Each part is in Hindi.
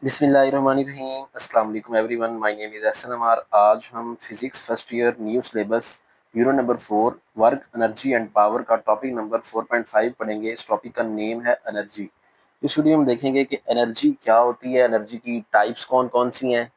बिस्मिल्लाहिर्रहमानिर्रहीम अस्सलाम वालेकुम everyone. My name is Ehsan Amar. आज हम physics first year new syllabus unit number 4 work energy and power का टॉपिक नंबर 4.5 पढ़ेंगे। इस टॉपिक का नेम है एनर्जी। इस वीडियो में हम देखेंगे कि एनर्जी क्या होती है, एनर्जी की टाइप्स कौन कौन सी हैं,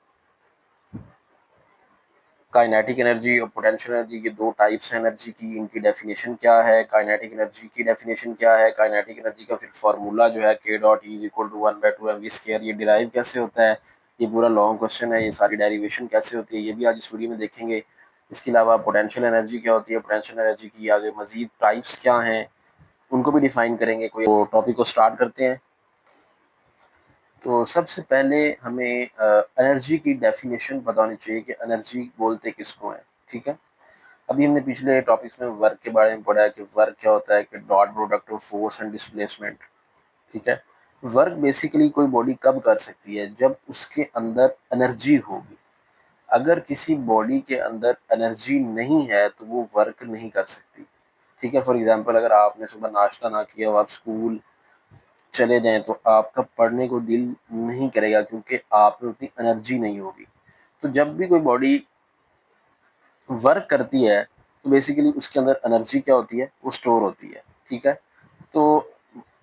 काइनेटिक एनर्जी और पोटेंशियल एनर्जी के दो टाइप्स हैं एनर्जी की, इनकी डेफिनेशन क्या है, काइनेटिक एनर्जी की डेफिनेशन क्या है, काइनेटिक एनर्जी का फिर फार्मूला जो है K dot E is equal to 1/2 mv², ये डिराइव कैसे होता है, ये पूरा लॉन्ग क्वेश्चन है, ये सारी डेरिवेशन कैसे होती है ये भी आज इस वीडियो में देखेंगे। इसके अलावा पोटेंशियल एनर्जी क्या होती है, पोटेंशियल एनर्जी की आगे मजीद टाइप्स क्या हैं उनको भी डिफाइन करेंगे। कोई टॉपिक को स्टार्ट करते हैं। तो सबसे पहले हमें एनर्जी की डेफिनेशन पता होनी चाहिए कि एनर्जी बोलते किसको है। ठीक है, अभी हमने पिछले टॉपिक्स में वर्क के बारे में पढ़ा है कि वर्क क्या होता है, कि dot product of force and displacement. ठीक है, वर्क बेसिकली कोई बॉडी कब कर सकती है, जब उसके अंदर एनर्जी होगी। अगर किसी बॉडी के अंदर एनर्जी नहीं है तो वो वर्क नहीं कर सकती। ठीक है, फॉर एग्जांपल अगर आपने सुबह नाश्ता ना किया हो, आप स्कूल चले जाएं तो आपका पढ़ने को दिल नहीं करेगा क्योंकि आप में उतनी एनर्जी नहीं होगी। तो जब भी कोई बॉडी वर्क करती है तो बेसिकली उसके अंदर एनर्जी क्या होती है, वो स्टोर होती है। ठीक है, तो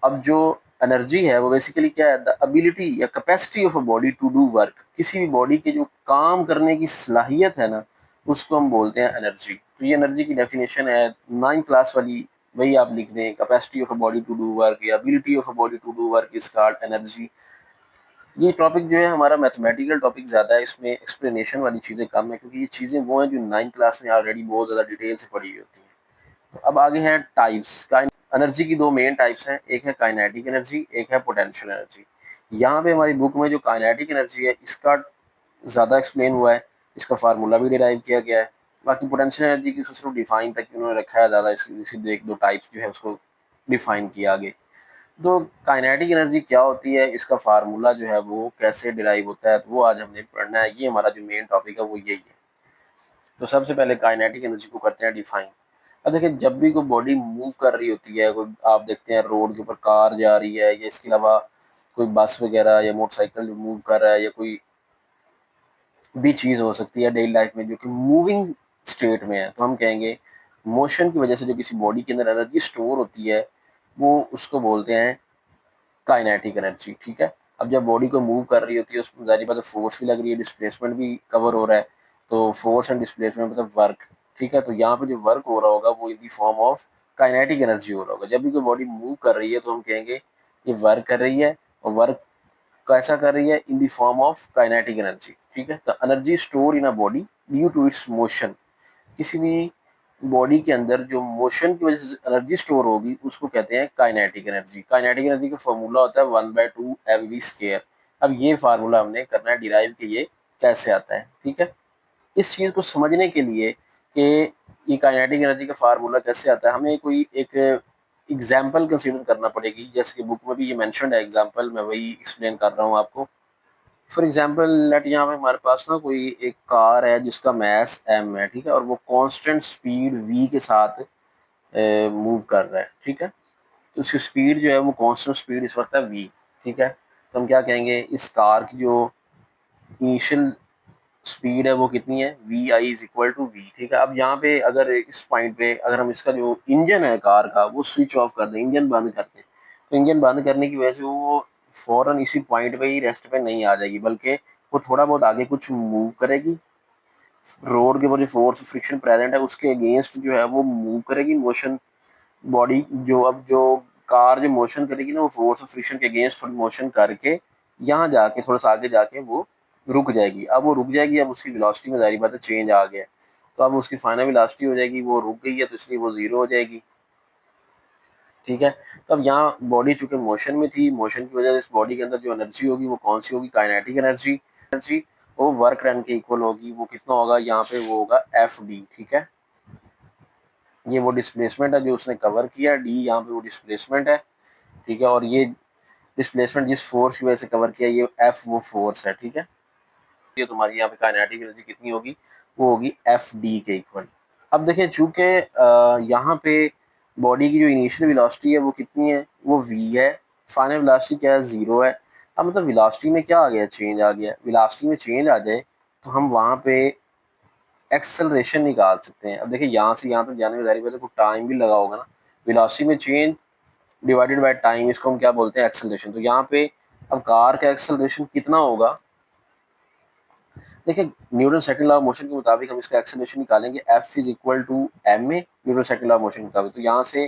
अब जो एनर्जी है वो बेसिकली क्या है, द एबिलिटी या capacity of a body to do work. किसी भी बॉडी के जो काम करने की सलाहियत है ना, उसको हम बोलते हैं एनर्जी। तो ये एनर्जी की डेफिनेशन है 9th क्लास वाली, वही आप लिख दें, capacity of a body to do work या ability of a body to do work is called energy. ये टॉपिक जो है हमारा मैथमेटिकल टॉपिक ज़्यादा है, इसमें एक्सप्लेनेशन वाली चीज़ें कम है क्योंकि ये चीज़ें वो हैं जो 9th क्लास में ऑलरेडी बहुत ज़्यादा डिटेल से पढ़ी हुई होती हैं। तो अब आगे हैं टाइप्स। एनर्जी की दो मेन टाइप्स हैं, एक है काइनेटिक एनर्जी, एक है पोटेंशियल एनर्जी। यहाँ पे हमारी बुक में जो काइनेटिक एनर्जी है इसका ज़्यादा एक्सप्लेन हुआ है, इसका फार्मूला भी डिराइव किया गया है। बाकी पोटेंशियल एनर्जी की उसको सिर्फ डिफाइन तक उन्होंने रखा है, ज़्यादा इसी एक दो टाइप्स जो है उसको डिफाइन किया आगे। तो काइनेटिक एनर्जी क्या होती है, इसका फार्मूला जो है वो कैसे डिराइव होता है, तो वो आज हमने पढ़ना है। ये हमारा जो मेन टॉपिक है वो यही है। तो सबसे पहले काइनेटिक एनर्जी को करते हैं डिफाइन। अब देखिए, जब भी कोई बॉडी मूव कर रही होती है, कोई आप देखते हैं रोड के ऊपर कार जा रही है, या इसके अलावा कोई बस वगैरह या मोटरसाइकिल मूव कर रहा है, या कोई भी चीज़ हो सकती है डेली लाइफ में जो कि मूविंग स्टेट में है, तो हम कहेंगे मोशन की वजह से जो किसी बॉडी के अंदर एनर्जी स्टोर होती है वो उसको बोलते हैं काइनेटिक एनर्जी। ठीक है, अब जब बॉडी को मूव कर रही होती है उसमें जारी बात है फोर्स भी लग रही है, डिस्प्लेसमेंट भी कवर हो रहा है। तो फोर्स एंड डिस्प्लेसमेंट मतलब वर्क। ठीक है, तो यहाँ पे जो वर्क हो रहा होगा वो in the form of kinetic energy हो रहा होगा। जब भी कोई बॉडी मूव कर रही है तो हम कहेंगे ये वर्क कर रही है, और वर्क कैसा कर रही है, in the form of kinetic energy. ठीक है, तो energy store in a body due to its motion. किसी भी बॉडी के अंदर जो मोशन की वजह से एनर्जी स्टोर होगी उसको कहते हैं काइनेटिक एनर्जी। काइनेटिक एनर्जी का फॉर्मूला होता है 1/2 mv²। अब ये फार्मूला हमने करना है डिराइव कि ये कैसे आता है। ठीक है, इस चीज़ को समझने के लिए कि ये काइनेटिक एनर्जी का फार्मूला कैसे आता है, हमें कोई एक एग्जाम्पल कंसिडर करना पड़ेगी। जैसे कि बुक में भी ये मैंशनड है एग्जाम्पल, मैं वही एक्सप्लेन कर रहा हूँ आपको। फॉर एग्जाम्पल लेट, यहाँ पे हमारे पास ना कोई एक कार है जिसका मास m है। ठीक है, और वो कांस्टेंट स्पीड v के साथ मूव कर रहा है। ठीक है, तो उसकी स्पीड जो है वो कांस्टेंट स्पीड इस वक्त है v। ठीक है, तो हम क्या कहेंगे, इस कार की जो इनिशियल स्पीड है वो कितनी है, V I is equal to V. ठीक है, अब यहाँ पे अगर इस पॉइंट पे अगर हम इसका जो इंजन है कार का वो स्विच ऑफ कर दें, इंजन बंद कर दें, तो इंजन बंद करने की वजह से वो फौरन इसी पॉइंट पे ही रेस्ट पे नहीं आ जाएगी, बल्कि वो थोड़ा बहुत आगे कुछ मूव करेगी। रोड के ऊपर जो फोर्स फ्रिक्शन प्रेजेंट है उसके अगेंस्ट जो है वो मूव करेगी मोशन बॉडी। जो कार जो मोशन करेगी ना, वो फोर्स ऑफ फ्रिक्शन के अगेंस्ट थोड़ी मोशन करके यहाँ जाके थोड़ा सा आगे जाके वो रुक जाएगी। अब वो रुक जाएगी, अब उसकी वेलोसिटी में जारी बात है चेंज आ गया, तो अब उसकी फाइनल वेलोसिटी हो जाएगी, वो रुक गई है तो इसलिए वो जीरो हो जाएगी। ठीक है, तो अब यहाँ बॉडी चूंकि मोशन में थी, मोशन की वजह से इस बॉडी के अंदर जो एनर्जी होगी वो कौन सी होगी, काइनेटिक एनर्जी। एनर्जी वो वर्क डन के इक्वल होगी। वो कितना होगा, यहाँ पे वो होगा एफ डी। ठीक है, ये वो डिस्प्लेसमेंट है जो उसने कवर किया, डी यहाँ पे वो डिस्प्लेसमेंट है। ठीक है, और ये डिस्प्लेसमेंट जिस फोर्स की वजह से कवर किया, ये एफ वो फोर्स है। ठीक है, ये तुम्हारी यहाँ पे काइनेटिक एनर्जी कितनी होगी, वो होगी एफ डी के इक्वल। अब देखिए, चूंकि यहाँ पे बॉडी की जो इनिशियल वेलोसिटी है वो कितनी है, वो v है, फाइनल वेलोसिटी क्या है, जीरो है। अब मतलब वेलोसिटी में क्या आ गया, चेंज आ गया। वेलोसिटी में चेंज आ जाए तो हम वहाँ पे एक्सेलरेशन निकाल सकते हैं। अब देखिए यहाँ से यहाँ तक जाने में ज़ाहिर बात है कुछ टाइम भी लगा होगा ना, वेलोसिटी में चेंज डिवाइडेड बाय टाइम, इसको हम क्या बोलते हैं, एक्सेलरेशन। तो यहाँ पे अब कार का एक्सेलरेशन कितना होगा, देखिए Newton second law of motion के मुताबिक हम इसका एक्सेलरेशन निकालेंगे, F is equal to M A, Newton second law of motion के मुताबिक। तो यहाँ से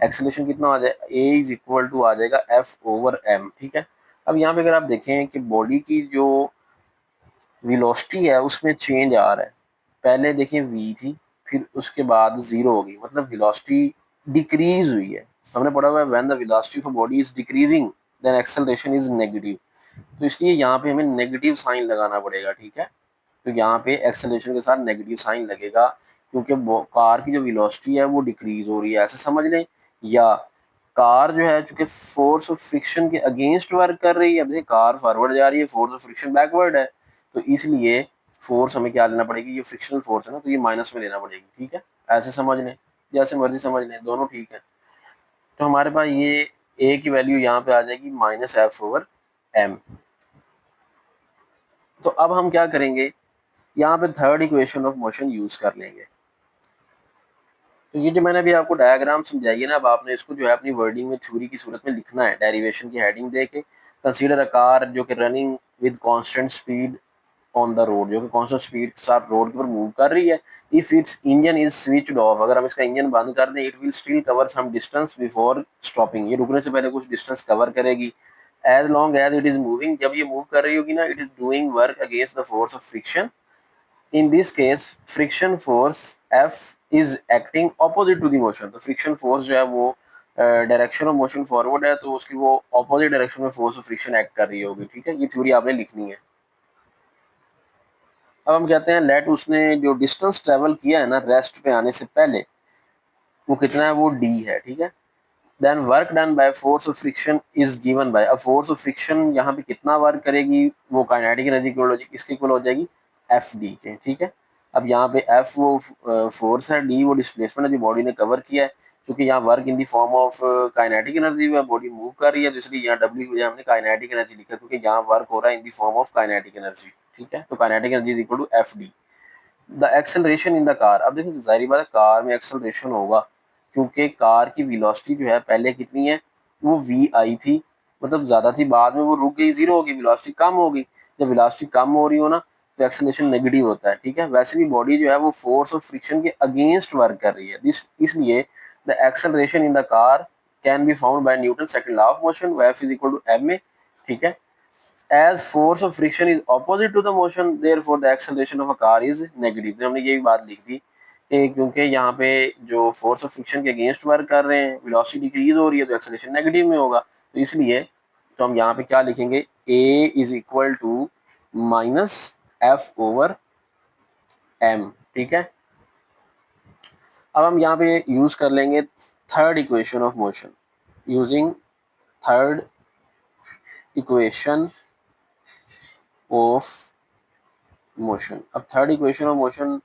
एक्सेलरेशन कितना आ जाए, A इज इक्वल टू आ जाएगा F ओवर M, ठीक है। अब यहाँ पे अगर आप देखें कि बॉडी की जो वेलोसिटी है उसमें चेंज आ रहा है, पहले देखिए v थी, फिर उसके बाद 0 होगी, मतलब वेलोसिटी डिक्रीज हुई है। हमने पढ़ा हुआ है when the velocity of body is decreasing then acceleration is negative. तो इसलिए यहाँ पे हमें नेगेटिव साइन लगाना पड़ेगा, ठीक है। तो यहाँ पे एक्सेलरेशन के साथ नेगेटिव साइन लगेगा, क्योंकि कार की जो वेलोसिटी है वो डिक्रीज हो रही है, ऐसे समझ लें। या कार जो है चूंकि फोर्स ऑफ फ्रिक्शन के अगेंस्ट वर्क कर रही है, अब देखिए कार फॉरवर्ड जा रही है, फोर्स ऑफ फ्रिक्शन बैकवर्ड है, तो इसलिए फोर्स हमें क्या लेना पड़ेगी, ये फ्रिक्शनल फोर्स है ना, तो ये माइनस में लेना पड़ेगी, ठीक है। ऐसे समझ लें, जैसे मर्जी समझ लें, दोनों ठीक है। तो हमारे पास ये ए की वैल्यू यहाँ पे आ जाएगी -F/m। तो अब हम क्या करेंगे, यहाँ पे third equation of motion use कर लेंगे। तो ये जो मैंने अभी आपको डायग्राम समझाई है ना, अब आपने इसको जो है अपनी वर्डिंग में थ्योरी की सूरत में लिखना है, डेरिवेशन की हेडिंग दे के। कंसीडर अ कार जो कि running with constant speed on the road, जो कि कांस्टेंट स्पीड के साथ रोड के ऊपर मूव कर रही है। If it's engine is switched off, अगर हम इसका इंजन बंद कर दें, it will still cover some distance before stopping, ये रुकने से पहले कुछ डिस्टेंस कवर करेगी। As long as it is moving, जब ये मूव कर रही होगी ना, it is doing work against the force of friction. In this case, friction force F is acting opposite to the motion। तो फ्रिक्शन फोर्स जो है वो डायरेक्शन ऑफ मोशन फॉरवर्ड है, तो उसकी वो ऑपोजिट डायरेक्शन में फोर्स ऑफ फ्रिक्शन एक्ट कर रही होगी, ठीक है। ये थ्योरी आपने लिखनी है। अब हम कहते हैं लेट उसने जो डिस्टेंस ट्रेवल किया है ना रेस्ट पे आने से पहले, वो कितना है, वो d है, ठीक है। Then work done by force of friction is given by, अब फोर्स ऑफ फ्रिक्शन यहाँ पे कितना वर्क करेगी, वो काइनेटिक एनर्जी किसके इक्वल हो जाएगी, एफ डी के, ठीक है। अब यहाँ पे एफ वो फोर्स है, डी वो डिस्प्लेसमेंट है जो बॉडी ने कवर किया है। क्योंकि यहाँ work in the form of kinetic energy, body move कर रही है, तो इसलिए यहाँ डब्ल्यू की वजह हमने काइनेटिक एनर्जी लिखा, क्योंकि यहाँ वर्क हो रहा है in the form of kinetic energy, ठीक है। तो kinetic energy is equal to F D. The acceleration in the car, अब देखिए जाहिर बात है कार में एक्सेलरेशन होगा, क्योंकि कार की वेलोसिटी जो है पहले कितनी है, वो वी आई थी, मतलब ज्यादा थी, बाद में वो रुक गई, 0 हो गई, वेलोसिटी कम हो गई। जब वेलोसिटी कम हो रही हो ना, तो एक्सेलरेशन नेगेटिव होता है, ठीक है। वैसे भी बॉडी जो है वो फोर्स ऑफ फ्रिक्शन के अगेंस्ट वर्क कर रही है, इसलिए the acceleration in the car can be found by Newton second law of motion, F is equal to ma, ठीक है। as force of friction is opposite to the motion, therefore the acceleration of a car is negative। तो हमने ये भी बात लिख दी कि क्योंकि यहाँ पे जो फोर्स ऑफ फ्रिक्शन के अगेंस्ट वर्क कर रहे हैं, वेलोसिटी डिक्रीज हो रही है, तो एक्सेलरेशन नेगेटिव में होगा। तो इसलिए तो हम यहाँ पे क्या लिखेंगे, a is equal to -F/m, ठीक है। अब हम यहाँ पे यूज कर लेंगे third equation of motion, using third equation of motion. अब थर्ड इक्वेशन ऑफ मोशन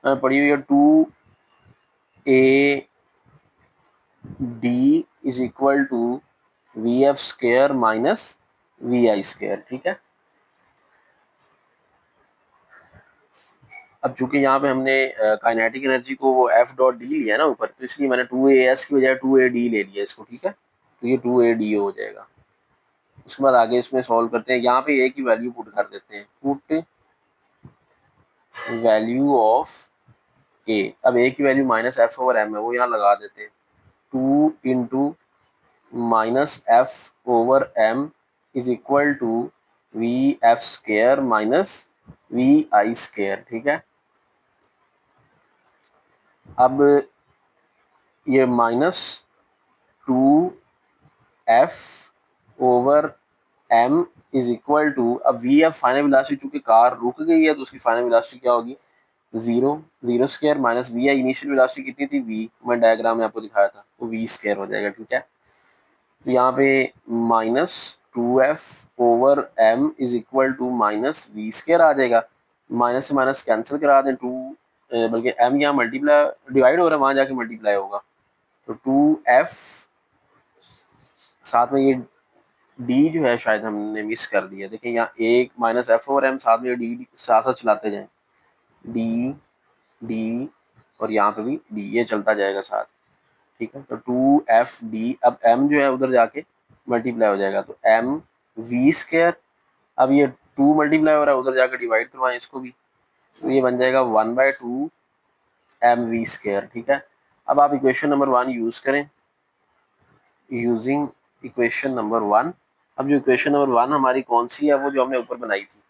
पड़ी हुई है, 2AD is equal to VF square minus VI square, ठीक है। अब चूंकि यहाँ पे हमने काइनेटिक एनर्जी को वो F डॉट डी लिया है ना ऊपर, तो इसलिए मैंने 2AS की बजाय 2AD ले लिया इसको, ठीक है। तो ये 2AD हो जाएगा। उसके बाद आगे इसमें सॉल्व करते हैं, यहाँ पे A की वैल्यू पुट कर देते हैं, पुट वैल्यू ऑफ A। अब A की वैल्यू -F/m है, वो यहाँ लगा देते हैं, 2 into -F/m is equal to VF square minus VI square, ठीक है। अब ये -2F/m इज इक्वल टू, अब VF फाइनल वेलोसिटी, चूंकि कार रुक गई है तो उसकी फाइनल वेलोसिटी क्या होगी, 0 square minus VI initial velocity कितनी थी, V, मैं डायग्राम में आपको दिखाया था, वो V स्क्वायर हो जाएगा, ठीक है। तो यहाँ पे -2F/m is equal to -V square आ जाएगा, माइनस से माइनस कैंसिल करा दें, 2 बल्कि m यहाँ मल्टीप्लाई डिवाइड हो रहा है, वहां जाके मल्टीप्लाई होगा, तो 2F साथ में ये डी जो है शायद हमने मिस कर दिया। देखिए यहाँ एक माइनस एफ ओवर एम, साथ में डी साथ साथ चलाते जाएं, डी डी और यहाँ पे भी डी, ये चलता जाएगा साथ। ठीक है, तो 2f d, अब m जो है उधर जाके मल्टीप्लाई हो जाएगा, तो m v स्क्वायर। अब ये 2 मल्टीप्लाई हो रहा है, उधर जाकर डिवाइड करवाएं इसको भी, तो ये बन जाएगा 1/2 mv स्क्वायर। ठीक है, अब आप इक्वेशन नंबर 1 यूज करें, यूजिंग इक्वेशन नंबर 1। अब जो इक्वेशन नंबर 1 हमारी कौन सी है, वो जो हमने ऊपर बनाई थी,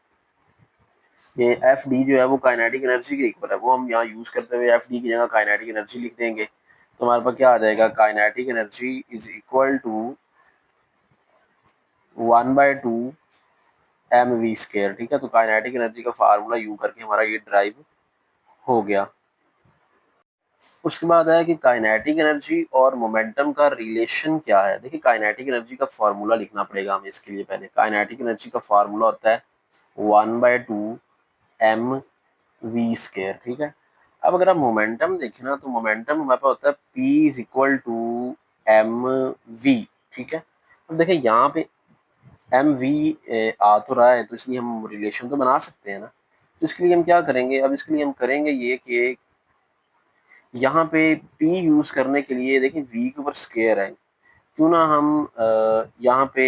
ये एफ डी जो है वो काइनेटिक एनर्जी के इक्वल है, वो हम यहाँ यूज करते हुए एफ डी की जगह काइनेटिक एनर्जी लिख देंगे। तो हमारे पास क्या आ जाएगा, kinetic energy is equal to 1/2 M V square. ठीक है, तो काइनेटिक एनर्जी का फार्मूला यू करके हमारा ये ड्राइव हो गया। उसके बाद है कि काइनेटिक एनर्जी और मोमेंटम का रिलेशन क्या है। देखिए काइनेटिक एनर्जी का फार्मूला लिखना पड़ेगा हमें इसके लिए। पहले काइनेटिक एनर्जी का फार्मूला होता है 1/2 एम वी स्केयर। ठीक है, अब अगर आप मोमेंटम देखें ना, तो मोमेंटम हमारे पास होता है P is equal to M V. ठीक है, अब देखिए यहाँ पे एम वी आ तो रहा है, तो इसलिए हम रिलेशन तो बना सकते हैं ना। तो इसके लिए हम क्या करेंगे, अब इसके लिए हम करेंगे ये कि यहाँ पे P यूज करने के लिए देखिए V के ऊपर स्केयर है, क्यों ना हम यहाँ पे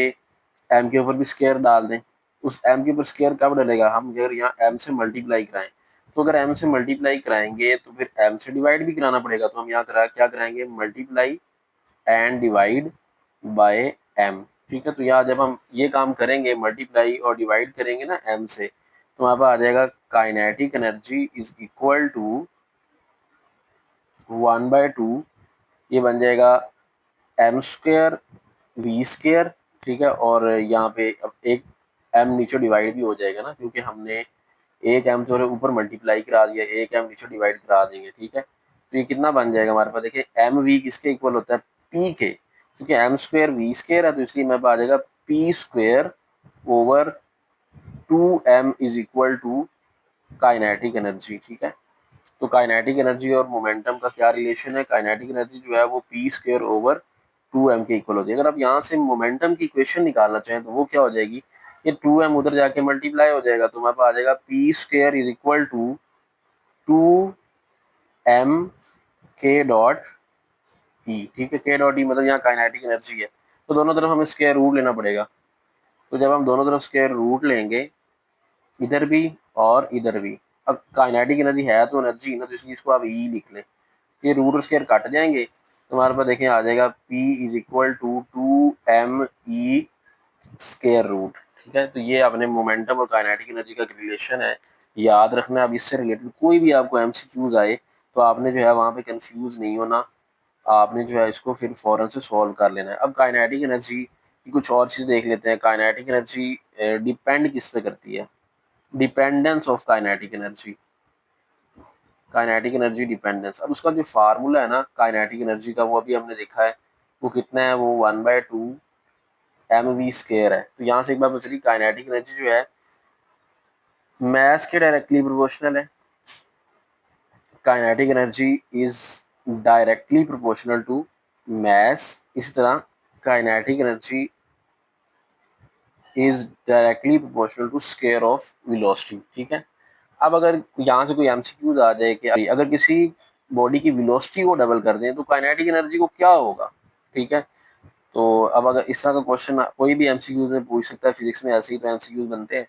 M के ऊपर भी स्केयर डाल दें। उस M के ऊपर स्केयर कब डलेगा, हम अगर यहाँ M से मल्टीप्लाई कराएं, तो अगर M से मल्टीप्लाई कराएंगे तो फिर M से डिवाइड भी कराना पड़ेगा, तो हम यहाँ क्या कराएंगे, multiply and divide by M। ठीक है, तो यहाँ जब हम ये काम करेंगे, मल्टीप्लाई और डिवाइड करेंगे ना M से, तो वहाँ पर आ जाएगा kinetic energy is equal to 1/2, ये बन जाएगा एम स्क्वेयर वी स्क्वेयर। ठीक है, और यहाँ पे अब एक एम नीचे डिवाइड भी हो जाएगा ना, क्योंकि हमने एक एम जो है ऊपर मल्टीप्लाई करा दिया, एक एम नीचे डिवाइड करा देंगे। ठीक है, तो ये कितना बन जाएगा हमारे पास, देखिए एम वी किसके इक्वल होता है, पी के, क्योंकि एम स्क्वेयर वी स्क्वेयर है, तो इसलिए मेरे पास आ जाएगा P square over 2m is equal to kinetic energy. ठीक है, तो काइनेटिक एनर्जी और मोमेंटम का क्या रिलेशन है, काइनेटिक एनर्जी जो है वो पी स्क्वायर ओवर 2m के इक्वल होती है। अगर आप यहाँ से मोमेंटम की इक्वेशन निकालना चाहें तो वो क्या हो जाएगी, ये 2m उधर जाके मल्टीप्लाई हो जाएगा, तो हमारे पास आ जाएगा P square is equal to 2m K dot ई। ठीक है, के डॉट ई मतलब यहाँ काइनेटिक एनर्जी है, तो दोनों तरफ हमें स्क्वायर रूट लेना पड़ेगा। तो जब हम दोनों तरफ स्क्वायर रूट लेंगे, इधर भी और इधर भी, अब काइनेटिक एनर्जी है तो एनर्जी ना, तो इसलिए इसको आप ई लिख लें, ये रूट और स्क्वायर कट जाएंगे, तो हमारे पास देखें आ जाएगा P is equal to 2m square root. ठीक है, तो ये आपने मोमेंटम और काइनेटिक एनर्जी का रिलेशन है, याद रखना। अब इससे रिलेटेड कोई भी आपको एमसीक्यूज आए, तो आपने जो है वहाँ पे कंफ्यूज नहीं होना, आपने जो है इसको फिर फौरन से सॉल्व कर लेना है। अब काइनेटिक एनर्जी की कुछ और चीज़ देख लेते हैं। काइनेटिक एनर्जी डिपेंड किस पे करती है, dependence of kinetic energy, kinetic energy dependence. अब उसका जो फार्मूला है ना काइनेटिक एनर्जी का, वो अभी हमने देखा है, वो कितना है, वो 1/2 एम वी स्केयर है। तो यहाँ से एक बार बता दी, काइनेटिक एनर्जी जो है मास के डायरेक्टली प्रोपोर्शनल है, kinetic energy is directly proportional to mass. इसी तरह kinetic energy is directly proportional to square of velocity. ठीक है, अब अगर यहाँ से कोई एमसीक्यूज आ जाए कि अगर किसी बॉडी की वेलोसिटी को डबल कर दें तो काइनेटिक एनर्जी को क्या होगा। ठीक है, तो अब अगर इस तरह का क्वेश्चन कोई भी एमसीक्यूज में पूछ सकता है, फिजिक्स में ऐसे ही तो एमसीक्यूज बनते हैं।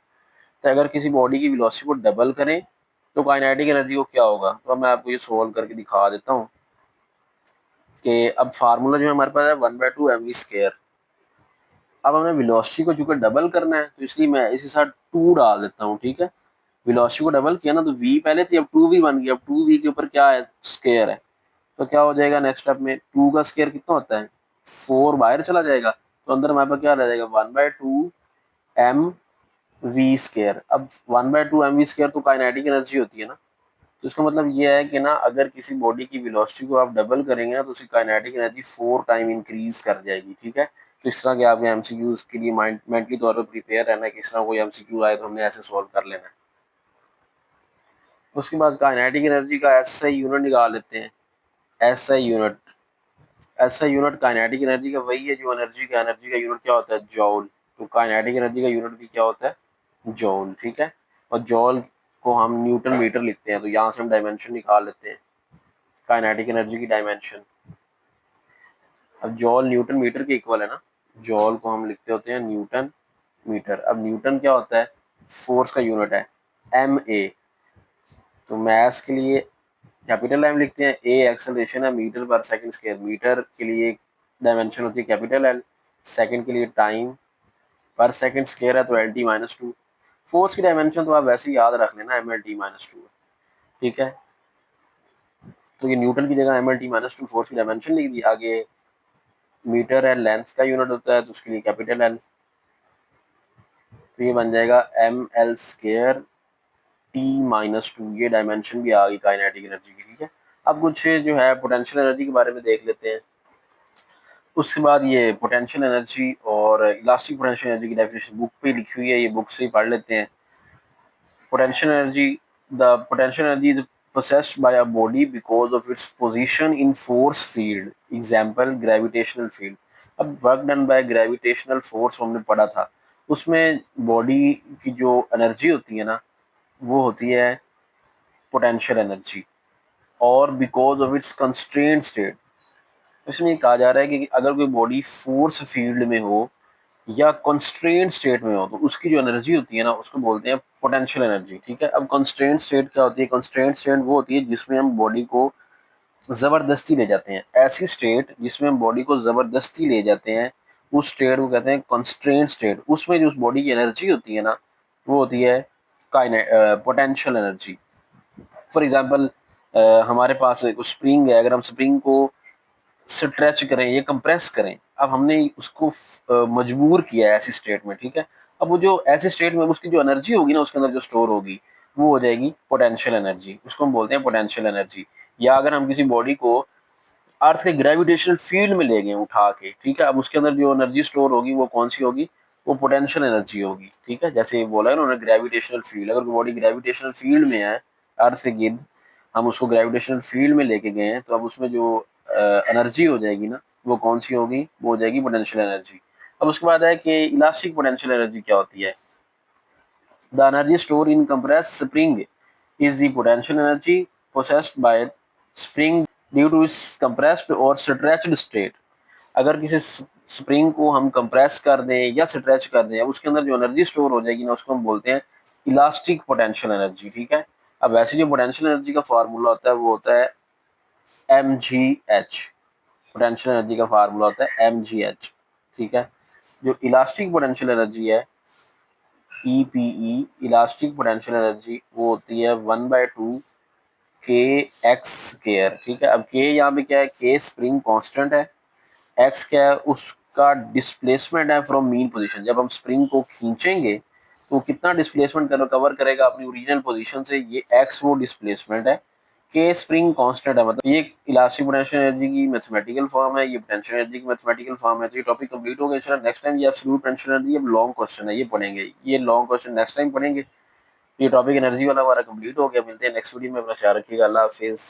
तो अगर किसी बॉडी की वेलोसिटी को डबल करें तो काइनेटिक एनर्जी को क्या होगा, तो मैं आपको ये सोल्व करके दिखा देता हूँ कि अब फार्मूला जो है हमारे पास है 1/2 एम वी स्क्वायर। अब हमने वेलोसिटी को चूंकि डबल करना है, तो इसलिए मैं इसके साथ 2 डाल देता हूँ। ठीक है, वेलोसिटी को डबल किया ना, तो v पहले थी, अब 2v बन गया। अब 2v के ऊपर क्या है, स्क्वायर है, तो क्या हो जाएगा नेक्स्ट स्टेप में, 2 का स्क्वायर कितना होता है, 4 बाहर चला जाएगा, तो अंदर हमारे पास क्या रह जाएगा, 1/2 एम वी स्क्वायर। अब 1/2 एम वी स्क्वायर तो काइनेटिक एनर्जी होती है ना, तो इसका मतलब ये है कि ना अगर किसी बॉडी की वेलोसिटी को आप डबल करेंगे ना, तो उसकी काइनेटिक एनर्जी 4 टाइम इंक्रीज कर जाएगी। ठीक है, तो इस तरह के आपके एमसीक्यूज के लिए मेंटली तौर पर प्रिपेयर रहना है कि इस तरह कोई एमसीक्यू आए तो हमने ऐसे सॉल्व कर लेना है। उसके बाद काइनेटिक एनर्जी का एसआई यूनिट निकाल लेते हैं। एसआई यूनिट, काइनेटिक एनर्जी का वही है जो एनर्जी का यूनिट क्या होता है, जॉल। तो काइनेटिक एनर्जी का यूनिट भी क्या होता है, जॉल, ठीक है। और जॉल को हम न्यूटन मीटर लिखते हैं, तो यहाँ से हम डायमेंशन निकाल लेते हैं, काइनेटिक एनर्जी की डायमेंशन। अब जॉल न्यूटन मीटर के इक्वल है ना, जॉल को हम लिखते होते हैं न्यूटन मीटर। अब न्यूटन क्या होता है, फोर्स का यूनिट है, एम ए। तो मैथ्स के लिए कैपिटल एम लिखते हैं, ए एक्सेलरेशन है मीटर पर सेकंड स्क्वायर, मीटर के लिए डायमेंशन होती है कैपिटल एल, सेकंड के लिए टाइम पर सेकंड स्क्वायर है तो L T minus two. Force की डायमेंशन तो आप वैसे ही याद रख लेना, M L T minus two, ठीक है। तो ये न्यूटन की जगह M L T minus two force की डायमेंशन लिख दी। आगे मीटर है, लेंथ का यूनिट होता है, तो उसके लिए कैपिटल एल, तो ये बन जाएगा M L square T minus two. ये डायमेंशन भी आ गई काइनेटिक एनर्जी की, ठीक है। अब कुछ जो है पोटेंशियल एनर्जी के बारे में देख लेते हैं। उसके बाद ये पोटेंशियल एनर्जी और इलास्टिक पोटेंशियल एनर्जी की डेफिनेशन बुक पे लिखी हुई है, ये बुक से ही पढ़ लेते हैं। Potential energy, the potential energy is possessed by a body because of its position in force field, example gravitational field। अब work done by gravitational force हमने पढ़ा था, उसमें बॉडी की जो एनर्जी होती है ना, वो होती है पोटेंशियल एनर्जी, और because of its constraint state. इसमें कहा जा रहा है कि अगर कोई बॉडी फोर्स फील्ड में हो या कंस्ट्रेंट स्टेट में हो, तो उसकी जो एनर्जी होती है ना, उसको बोलते हैं पोटेंशियल एनर्जी, ठीक है। अब कंस्ट्रेंट स्टेट क्या होती है, कंस्ट्रेंट स्टेट वो होती है जिसमें हम बॉडी को जबरदस्ती ले जाते हैं। ऐसी स्टेट जिसमें हम बॉडी को जबरदस्ती ले जाते हैं, उस स्टेट को कहते हैं कंस्ट्रेंट स्टेट। उसमें जो उस बॉडी की एनर्जी होती है ना, वो होती है पोटेंशियल एनर्जी। फॉर एग्जाम्पल हमारे पास एक स्प्रिंग है, अगर हम स्प्रिंग को स्ट्रेच करें या कंप्रेस करें, अब हमने उसको मजबूर किया है ऐसी स्टेट में, ठीक है। अब वो जो ऐसी स्टेट में उसकी जो एनर्जी होगी ना, उसके अंदर जो स्टोर होगी, वो हो जाएगी पोटेंशियल एनर्जी, उसको हम बोलते हैं पोटेंशियल एनर्जी। या अगर हम किसी बॉडी को अर्थ के ग्रेविटेशनल फील्ड में ले गए उठा के, ठीक है, अब उसके अंदर जो एनर्जी स्टोर होगी वो कौन सी होगी, वो पोटेंशियल एनर्जी होगी, ठीक है। जैसे बोला है ना उन्होंने ग्रेविटेशनल फील्ड, अगर बॉडी ग्रेविटेशनल फील्ड में है अर्थ से गिर्द, हम उसको ग्रेविटेशनल फील्ड में लेके गए हैं, तो अब उसमें जो एनर्जी हो जाएगी ना, वो कौन सी होगी, वो हो जाएगी पोटेंशियल एनर्जी। अब उसके बाद है कि इलास्टिक पोटेंशियल एनर्जी क्या होती है। The energy store in compress spring is the potential energy possessed by spring due to its compressed or stretched state। अगर किसी स्प्रिंग को हम कंप्रेस कर दें या स्ट्रेच कर दें, उसके अंदर जो एनर्जी स्टोर हो जाएगी ना, उसको हम बोलते हैं इलास्टिक पोटेंशियल एनर्जी, ठीक है। अब वैसे जो पोटेंशियल एनर्जी का फार्मूला होता है वो होता है M G H. Potential energy का फार्मूला होता है एम जी एच, ठीक है। जो इलास्टिक पोटेंशियल एनर्जी है E P E, elastic potential energy, वो होती है 1/2 के एक्स स्क्वायर, ठीक है। अब के यहाँ पे क्या है, के स्प्रिंग कांस्टेंट है, एक्स क्या है, उसका डिस्प्लेसमेंट है फ्रॉम मीन पोजीशन। जब हम स्प्रिंग को खींचेंगे तो कितना डिस्प्लेसमेंट कवर करेगा अपनी ओरिजिनल पोजीशन से, ये एक्स वो डिस्प्लेसमेंट है। के स्प्रिंग कांस्टेंट है, मतलब ये इलास्टिक पोटेंशियल एनर्जी की मैथमेटिकल फॉर्म है, ये पोटेंशियल एनर्जी की मैथमेटिकल फॉर्म है। तो ये टॉपिक कंप्लीट हो गया। चलो नेक्स्ट टाइम ये एब्सोल्यूट पोटेंशियल एनर्जी अब लॉन्ग क्वेश्चन है, ये पढ़ेंगे, ये लॉन्ग क्वेश्चन नेक्स्ट टाइम पढ़ेंगे। ये टॉपिक एनर्जी वाला हमारा कंप्लीट हो गया। मिलते हैं नेक्स्ट वीडियो में, अपना ख्याल रखिएगा, अल्लाह हाफिज़।